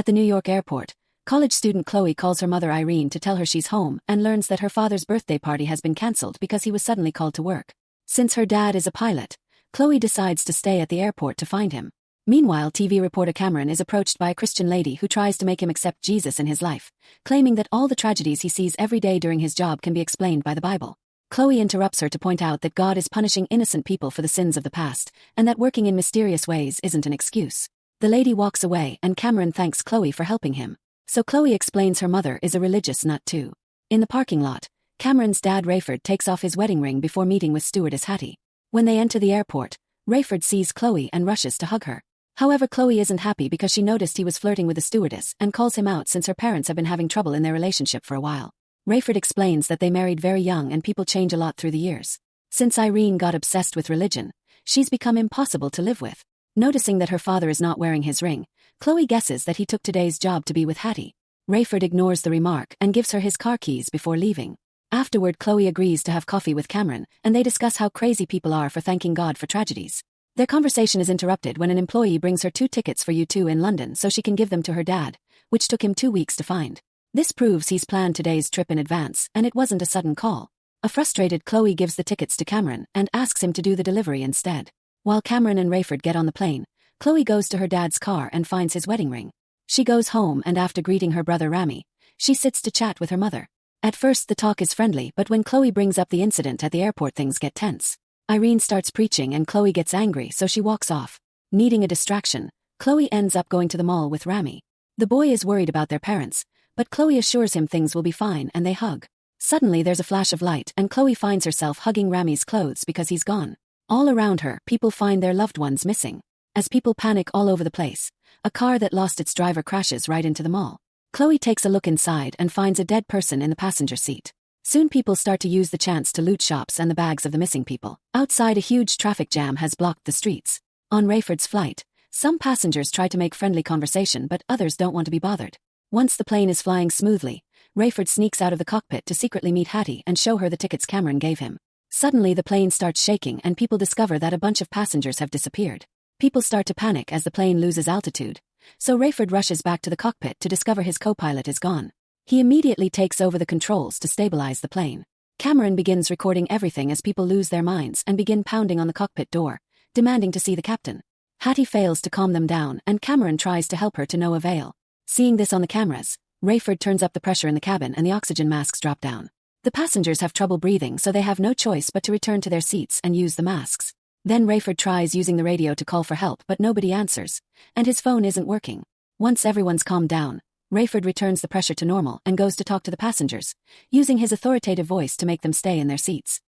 At the New York airport, college student Chloe calls her mother Irene to tell her she's home and learns that her father's birthday party has been cancelled because he was suddenly called to work. Since her dad is a pilot, Chloe decides to stay at the airport to find him. Meanwhile, TV reporter Cameron is approached by a Christian lady who tries to make him accept Jesus in his life, claiming that all the tragedies he sees every day during his job can be explained by the Bible. Chloe interrupts her to point out that God is punishing innocent people for the sins of the past, and that working in mysterious ways isn't an excuse. The lady walks away and Cameron thanks Chloe for helping him. So Chloe explains her mother is a religious nut too. In the parking lot, Cameron's dad Rayford takes off his wedding ring before meeting with stewardess Hattie. When they enter the airport, Rayford sees Chloe and rushes to hug her. However, Chloe isn't happy because she noticed he was flirting with the stewardess and calls him out since her parents have been having trouble in their relationship for a while. Rayford explains that they married very young and people change a lot through the years. Since Irene got obsessed with religion, she's become impossible to live with. Noticing that her father is not wearing his ring, Chloe guesses that he took today's job to be with Hattie. Rayford ignores the remark and gives her his car keys before leaving. Afterward, Chloe agrees to have coffee with Cameron, and they discuss how crazy people are for thanking God for tragedies. Their conversation is interrupted when an employee brings her 2 tickets for U2 in London so she can give them to her dad, which took him 2 weeks to find. This proves he's planned today's trip in advance, and it wasn't a sudden call. A frustrated Chloe gives the tickets to Cameron and asks him to do the delivery instead. While Cameron and Rayford get on the plane, Chloe goes to her dad's car and finds his wedding ring. She goes home and after greeting her brother Rami, she sits to chat with her mother. At first the talk is friendly, but when Chloe brings up the incident at the airport, things get tense. Irene starts preaching and Chloe gets angry, so she walks off. Needing a distraction, Chloe ends up going to the mall with Rami. The boy is worried about their parents, but Chloe assures him things will be fine and they hug. Suddenly there's a flash of light and Chloe finds herself hugging Rami's clothes because he's gone. All around her, people find their loved ones missing. As people panic all over the place, a car that lost its driver crashes right into the mall. Chloe takes a look inside and finds a dead person in the passenger seat. Soon people start to use the chance to loot shops and the bags of the missing people. Outside, a huge traffic jam has blocked the streets. On Rayford's flight, some passengers try to make friendly conversation, but others don't want to be bothered. Once the plane is flying smoothly, Rayford sneaks out of the cockpit to secretly meet Hattie and show her the tickets Cameron gave him. Suddenly the plane starts shaking and people discover that a bunch of passengers have disappeared. People start to panic as the plane loses altitude, so Rayford rushes back to the cockpit to discover his co-pilot is gone. He immediately takes over the controls to stabilize the plane. Cameron begins recording everything as people lose their minds and begin pounding on the cockpit door, demanding to see the captain. Hattie fails to calm them down and Cameron tries to help her to no avail. Seeing this on the cameras, Rayford turns up the pressure in the cabin and the oxygen masks drop down. The passengers have trouble breathing, so they have no choice but to return to their seats and use the masks. Then Rayford tries using the radio to call for help, but nobody answers, and his phone isn't working. Once everyone's calmed down, Rayford returns the pressure to normal and goes to talk to the passengers, using his authoritative voice to make them stay in their seats.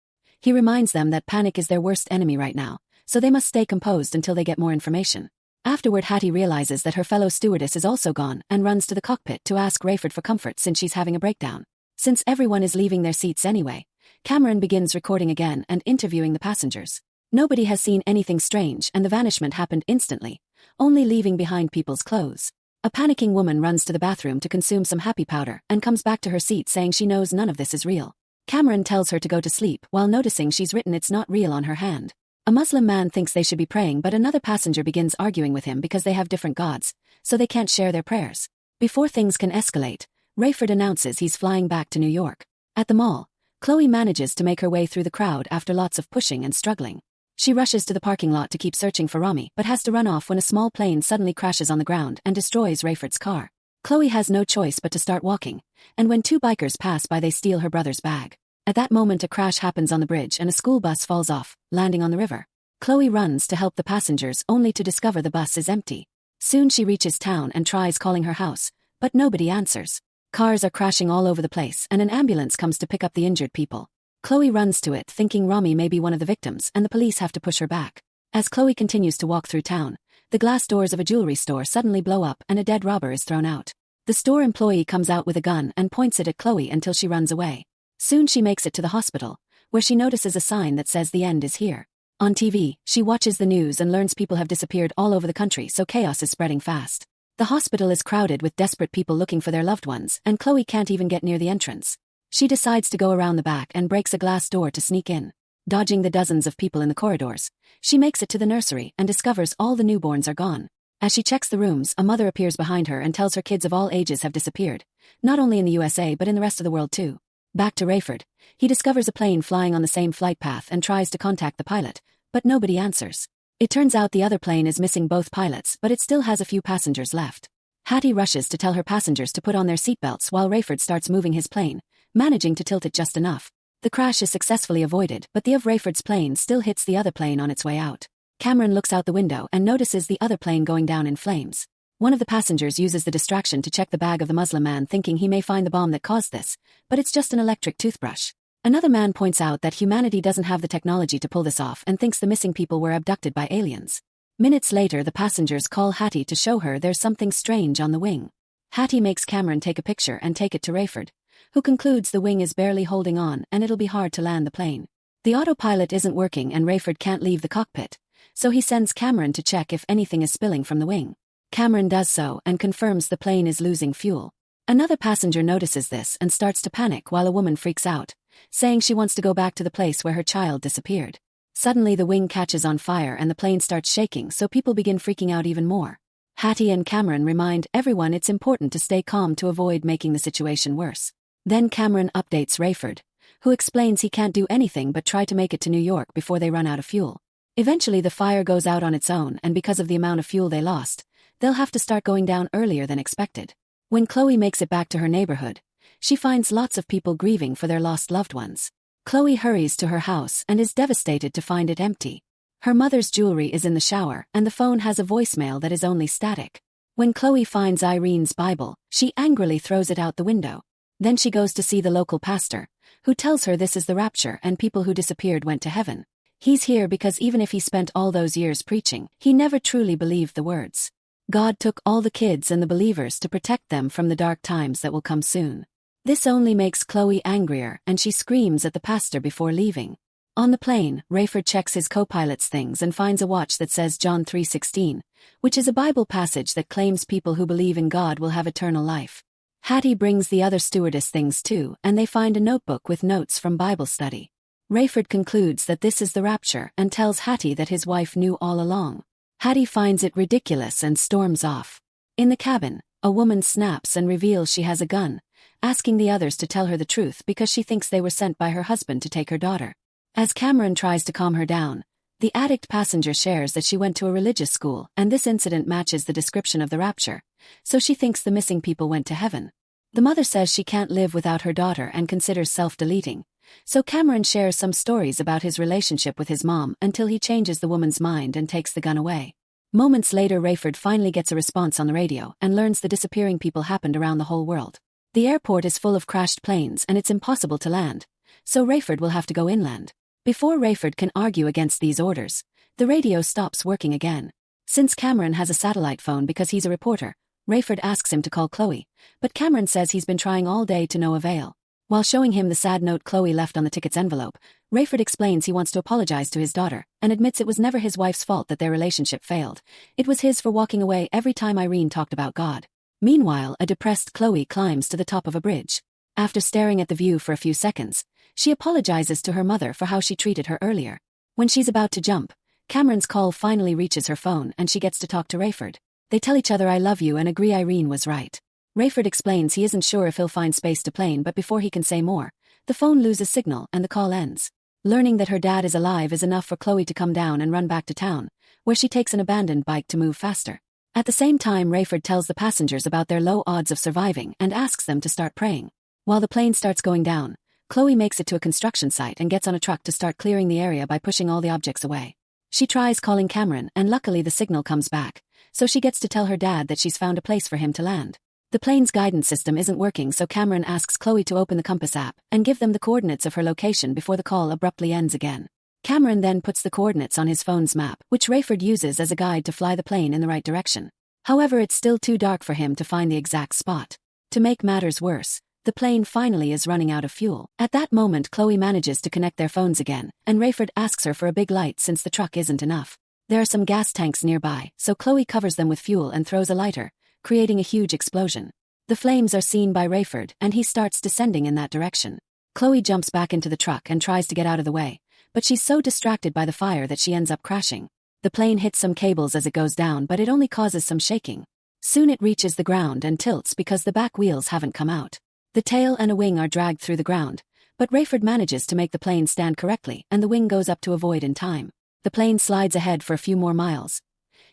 He reminds them that panic is their worst enemy right now, so they must stay composed until they get more information. Afterward, Hattie realizes that her fellow stewardess is also gone and runs to the cockpit to ask Rayford for comfort since she's having a breakdown. Since everyone is leaving their seats anyway, Cameron begins recording again and interviewing the passengers. Nobody has seen anything strange and the vanishment happened instantly, only leaving behind people's clothes. A panicking woman runs to the bathroom to consume some happy powder and comes back to her seat saying she knows none of this is real. Cameron tells her to go to sleep while noticing she's written "it's not real" on her hand. A Muslim man thinks they should be praying, but another passenger begins arguing with him because they have different gods, so they can't share their prayers. Before things can escalate, Rayford announces he's flying back to New York. At the mall, Chloe manages to make her way through the crowd after lots of pushing and struggling. She rushes to the parking lot to keep searching for Rami, but has to run off when a small plane suddenly crashes on the ground and destroys Rayford's car. Chloe has no choice but to start walking, and when 2 bikers pass by, they steal her brother's bag. At that moment, a crash happens on the bridge and a school bus falls off, landing on the river. Chloe runs to help the passengers only to discover the bus is empty. Soon she reaches town and tries calling her house, but nobody answers. Cars are crashing all over the place and an ambulance comes to pick up the injured people. Chloe runs to it thinking Rami may be one of the victims and the police have to push her back. As Chloe continues to walk through town, the glass doors of a jewelry store suddenly blow up and a dead robber is thrown out. The store employee comes out with a gun and points it at Chloe until she runs away. Soon she makes it to the hospital, where she notices a sign that says the end is here. On TV, she watches the news and learns people have disappeared all over the country, so chaos is spreading fast. The hospital is crowded with desperate people looking for their loved ones, and Chloe can't even get near the entrance. She decides to go around the back and breaks a glass door to sneak in. Dodging the dozens of people in the corridors, she makes it to the nursery and discovers all the newborns are gone. As she checks the rooms, a mother appears behind her and tells her kids of all ages have disappeared, not only in the USA but in the rest of the world too. Back to Rayford. He discovers a plane flying on the same flight path and tries to contact the pilot, but nobody answers. It turns out the other plane is missing both pilots, but it still has a few passengers left. Hattie rushes to tell her passengers to put on their seatbelts while Rayford starts moving his plane, managing to tilt it just enough. The crash is successfully avoided, but the of Rayford's plane still hits the other plane on its way out. Cameron looks out the window and notices the other plane going down in flames. One of the passengers uses the distraction to check the bag of the Muslim man, thinking he may find the bomb that caused this, but it's just an electric toothbrush. Another man points out that humanity doesn't have the technology to pull this off and thinks the missing people were abducted by aliens. Minutes later, the passengers call Hattie to show her there's something strange on the wing. Hattie makes Cameron take a picture and take it to Rayford, who concludes the wing is barely holding on and it'll be hard to land the plane. The autopilot isn't working and Rayford can't leave the cockpit, so he sends Cameron to check if anything is spilling from the wing. Cameron does so and confirms the plane is losing fuel. Another passenger notices this and starts to panic while a woman freaks out, saying she wants to go back to the place where her child disappeared. Suddenly the wing catches on fire and the plane starts shaking, so people begin freaking out even more. Hattie and Cameron remind everyone it's important to stay calm to avoid making the situation worse. Then Cameron updates Rayford, who explains he can't do anything but try to make it to New York before they run out of fuel. Eventually the fire goes out on its own, and because of the amount of fuel they lost, they'll have to start going down earlier than expected. When Chloe makes it back to her neighborhood, she finds lots of people grieving for their lost loved ones. Chloe hurries to her house and is devastated to find it empty. Her mother's jewelry is in the shower and the phone has a voicemail that is only static. When Chloe finds Irene's Bible, she angrily throws it out the window. Then she goes to see the local pastor, who tells her this is the rapture and people who disappeared went to heaven. He's here because even if he spent all those years preaching, he never truly believed the words. God took all the kids and the believers to protect them from the dark times that will come soon. This only makes Chloe angrier and she screams at the pastor before leaving. On the plane, Rayford checks his co-pilot's things and finds a watch that says John 3:16, which is a Bible passage that claims people who believe in God will have eternal life. Hattie brings the other stewardess things too, and they find a notebook with notes from Bible study. Rayford concludes that this is the rapture and tells Hattie that his wife knew all along. Hattie finds it ridiculous and storms off. In the cabin, a woman snaps and reveals she has a gun, asking the others to tell her the truth because she thinks they were sent by her husband to take her daughter. As Cameron tries to calm her down, the addict passenger shares that she went to a religious school and this incident matches the description of the rapture, so she thinks the missing people went to heaven. The mother says she can't live without her daughter and considers self-deleting, so Cameron shares some stories about his relationship with his mom until he changes the woman's mind and takes the gun away. Moments later, Rayford finally gets a response on the radio and learns the disappearing people happened around the whole world. The airport is full of crashed planes and it's impossible to land, so Rayford will have to go inland. Before Rayford can argue against these orders, the radio stops working again. Since Cameron has a satellite phone because he's a reporter, Rayford asks him to call Chloe, but Cameron says he's been trying all day to no avail. While showing him the sad note Chloe left on the ticket's envelope, Rayford explains he wants to apologize to his daughter and admits it was never his wife's fault that their relationship failed. It was his for walking away every time Irene talked about God. Meanwhile, a depressed Chloe climbs to the top of a bridge. After staring at the view for a few seconds, she apologizes to her mother for how she treated her earlier. When she's about to jump, Cameron's call finally reaches her phone and she gets to talk to Rayford. They tell each other I love you and agree Irene was right. Rayford explains he isn't sure if he'll find space to plane, but before he can say more, the phone loses signal and the call ends. Learning that her dad is alive is enough for Chloe to come down and run back to town, where she takes an abandoned bike to move faster. At the same time, Rayford tells the passengers about their low odds of surviving and asks them to start praying. While the plane starts going down, Chloe makes it to a construction site and gets on a truck to start clearing the area by pushing all the objects away. She tries calling Cameron and luckily the signal comes back, so she gets to tell her dad that she's found a place for him to land. The plane's guidance system isn't working, so Cameron asks Chloe to open the compass app and give them the coordinates of her location before the call abruptly ends again. Cameron then puts the coordinates on his phone's map, which Rayford uses as a guide to fly the plane in the right direction. However, it's still too dark for him to find the exact spot. To make matters worse, the plane finally is running out of fuel. At that moment, Chloe manages to connect their phones again, and Rayford asks her for a big light since the truck isn't enough. There are some gas tanks nearby, so Chloe covers them with fuel and throws a lighter, creating a huge explosion. The flames are seen by Rayford and he starts descending in that direction. Chloe jumps back into the truck and tries to get out of the way, but she's so distracted by the fire that she ends up crashing. The plane hits some cables as it goes down, but it only causes some shaking. Soon it reaches the ground and tilts because the back wheels haven't come out. The tail and a wing are dragged through the ground, but Rayford manages to make the plane stand correctly and the wing goes up to avoid in time. The plane slides ahead for a few more miles,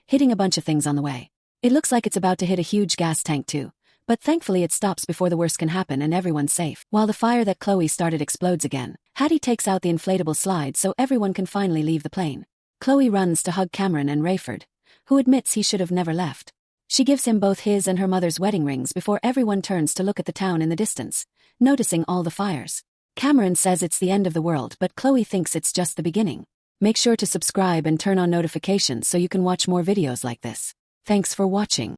hitting a bunch of things on the way. It looks like it's about to hit a huge gas tank too, but thankfully it stops before the worst can happen and everyone's safe. While the fire that Chloe started explodes again, Hattie takes out the inflatable slide so everyone can finally leave the plane. Chloe runs to hug Cameron and Rayford, who admits he should have never left. She gives him both his and her mother's wedding rings before everyone turns to look at the town in the distance, noticing all the fires. Cameron says it's the end of the world, but Chloe thinks it's just the beginning. Make sure to subscribe and turn on notifications so you can watch more videos like this. Thanks for watching.